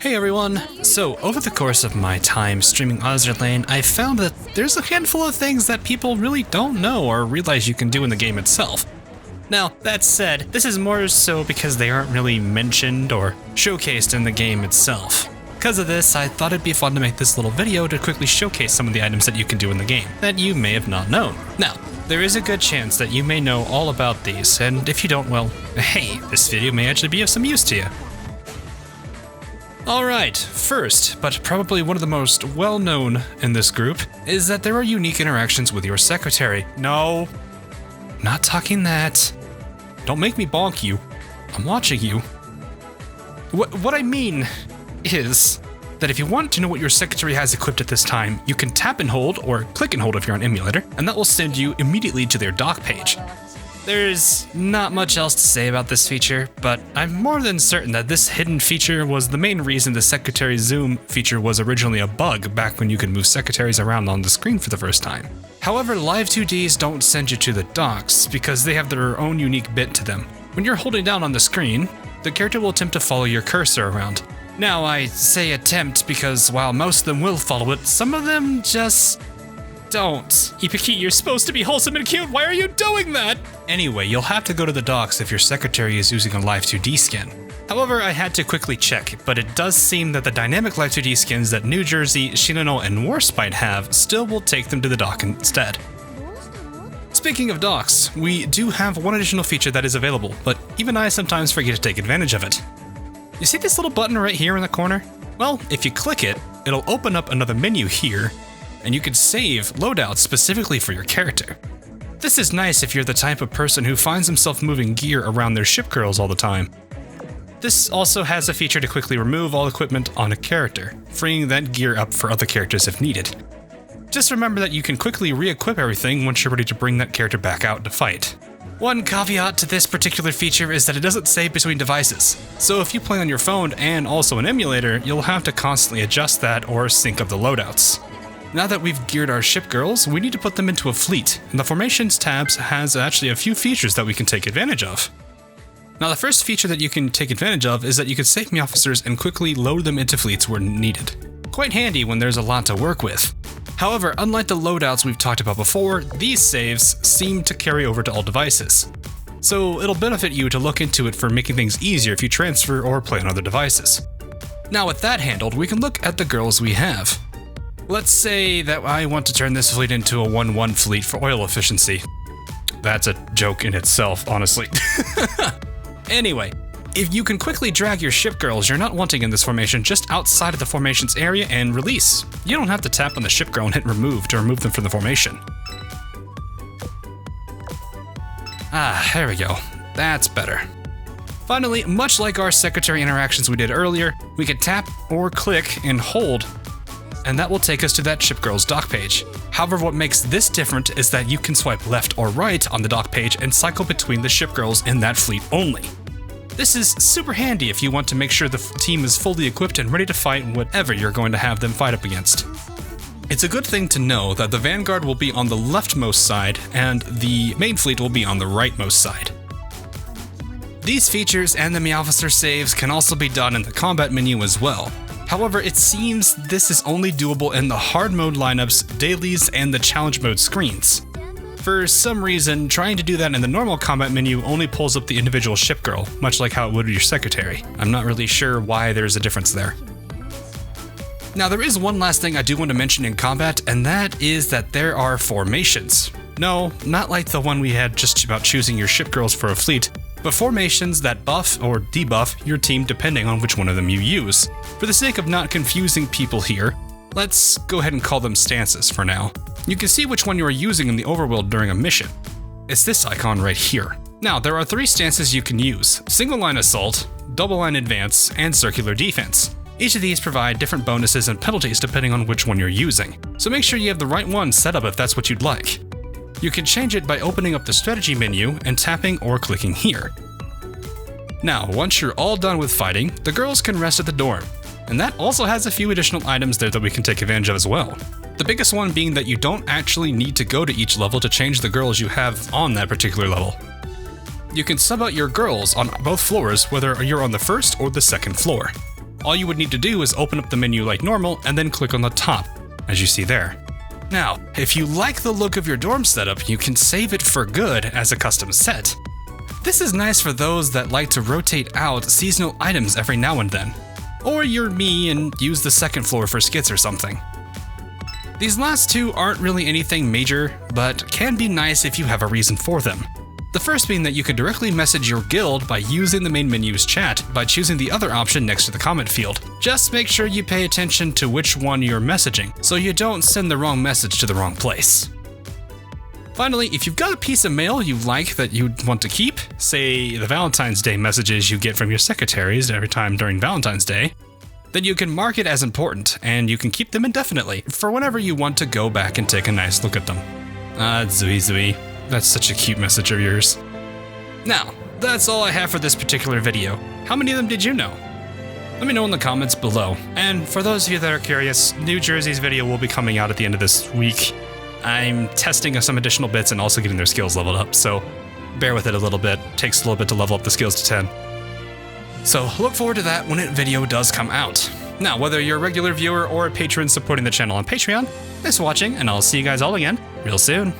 Hey everyone! So, over the course of my time streaming Azur Lane, I found that there's a handful of things that people really don't know or realize you can do in the game itself. Now, that said, this is more so because they aren't really mentioned or showcased in the game itself. Because of this, I thought it'd be fun to make this little video to quickly showcase some of the items that you can do in the game that you may have not known. Now, there is a good chance that you may know all about these, and if you don't, well, hey, this video may actually be of some use to you. Alright, first, but probably one of the most well-known in this group, is that there are unique interactions with your secretary. No, not talking that. Don't make me bonk you. I'm watching you. What I mean is that if you want to know what your secretary has equipped at this time, you can tap and hold, or click and hold if you're on emulator, and that will send you immediately to their dock page. There's not much else to say about this feature, but I'm more than certain that this hidden feature was the main reason the secretary zoom feature was originally a bug back when you could move secretaries around on the screen for the first time. However, Live 2Ds don't send you to the docks because they have their own unique bit to them. When you're holding down on the screen, the character will attempt to follow your cursor around. Now, I say attempt because while most of them will follow it, some of them just don't. Ipiki, you're supposed to be wholesome and cute, why are you doing that? Anyway, you'll have to go to the docks if your secretary is using a Live 2D skin. However, I had to quickly check, but it does seem that the dynamic Live 2D skins that New Jersey, Shinano, and Warspite have still will take them to the dock instead. Speaking of docks, we do have one additional feature that is available, but even I sometimes forget to take advantage of it. You see this little button right here in the corner? Well, if you click it, it'll open up another menu here, and you can save loadouts specifically for your character. This is nice if you're the type of person who finds himself moving gear around their Shipgirls all the time. This also has a feature to quickly remove all equipment on a character, freeing that gear up for other characters if needed. Just remember that you can quickly re-equip everything once you're ready to bring that character back out to fight. One caveat to this particular feature is that it doesn't save between devices, so if you play on your phone and also an emulator, you'll have to constantly adjust that or sync up the loadouts. Now that we've geared our Shipgirls, we need to put them into a fleet, and the Formations tabs has actually a few features that we can take advantage of. Now the first feature that you can take advantage of is that you can save Meowfficers and quickly load them into fleets where needed. Quite handy when there's a lot to work with. However, unlike the loadouts we've talked about before, these saves seem to carry over to all devices. So it'll benefit you to look into it for making things easier if you transfer or play on other devices. Now with that handled, we can look at the girls we have. Let's say that I want to turn this fleet into a 1-1 fleet for oil efficiency. That's a joke in itself, honestly. Anyway, if you can quickly drag your Shipgirls you're not wanting in this formation just outside of the formation's area and release. You don't have to tap on the Shipgirl and hit remove to remove them from the formation. Ah, there we go. That's better. Finally, much like our secretary interactions we did earlier, we can tap or click and hold, and that will take us to that Shipgirls dock page. However, what makes this different is that you can swipe left or right on the dock page and cycle between the Shipgirls in that fleet only. This is super handy if you want to make sure the team is fully equipped and ready to fight whatever you're going to have them fight up against. It's a good thing to know that the Vanguard will be on the leftmost side and the main fleet will be on the rightmost side. These features and the Meowfficer saves can also be done in the combat menu as well. However, it seems this is only doable in the hard mode lineups, dailies, and the challenge mode screens. For some reason, trying to do that in the normal combat menu only pulls up the individual Shipgirl, much like how it would with your secretary. I'm not really sure why there's a difference there. Now, there is one last thing I do want to mention in combat, and that is that there are formations. No, not like the one we had just about choosing your Shipgirls for a fleet, but formations that buff or debuff your team depending on which one of them you use. For the sake of not confusing people here, let's go ahead and call them stances for now. You can see which one you are using in the overworld during a mission. It's this icon right here. Now, there are 3 stances you can use: single line assault, double line advance, and circular defense. Each of these provide different bonuses and penalties depending on which one you're using, so make sure you have the right one set up if that's what you'd like. You can change it by opening up the strategy menu and tapping or clicking here. Now, once you're all done with fighting, the girls can rest at the dorm, and that also has a few additional items there that we can take advantage of as well. The biggest one being that you don't actually need to go to each level to change the girls you have on that particular level. You can sub out your girls on both floors whether you're on the first or the second floor. All you would need to do is open up the menu like normal and then click on the top, as you see there. Now, if you like the look of your dorm setup, you can save it for good as a custom set. This is nice for those that like to rotate out seasonal items every now and then. Or you're me and use the second floor for skits or something. These last two aren't really anything major, but can be nice if you have a reason for them. The first being that you could directly message your guild by using the main menu's chat by choosing the other option next to the comment field. Just make sure you pay attention to which one you're messaging, so you don't send the wrong message to the wrong place. Finally, if you've got a piece of mail you like that you'd want to keep, say the Valentine's Day messages you get from your secretaries every time during Valentine's Day, then you can mark it as important, and you can keep them indefinitely for whenever you want to go back and take a nice look at them. Zui. That's such a cute message of yours. Now, that's all I have for this particular video. How many of them did you know? Let me know in the comments below. And for those of you that are curious, New Jersey's video will be coming out at the end of this week. I'm testing some additional bits and also getting their skills leveled up, so bear with it a little bit. Takes a little bit to level up the skills to 10. So look forward to that when that video does come out. Now, whether you're a regular viewer or a patron supporting the channel on Patreon, thanks for watching, and I'll see you guys all again real soon.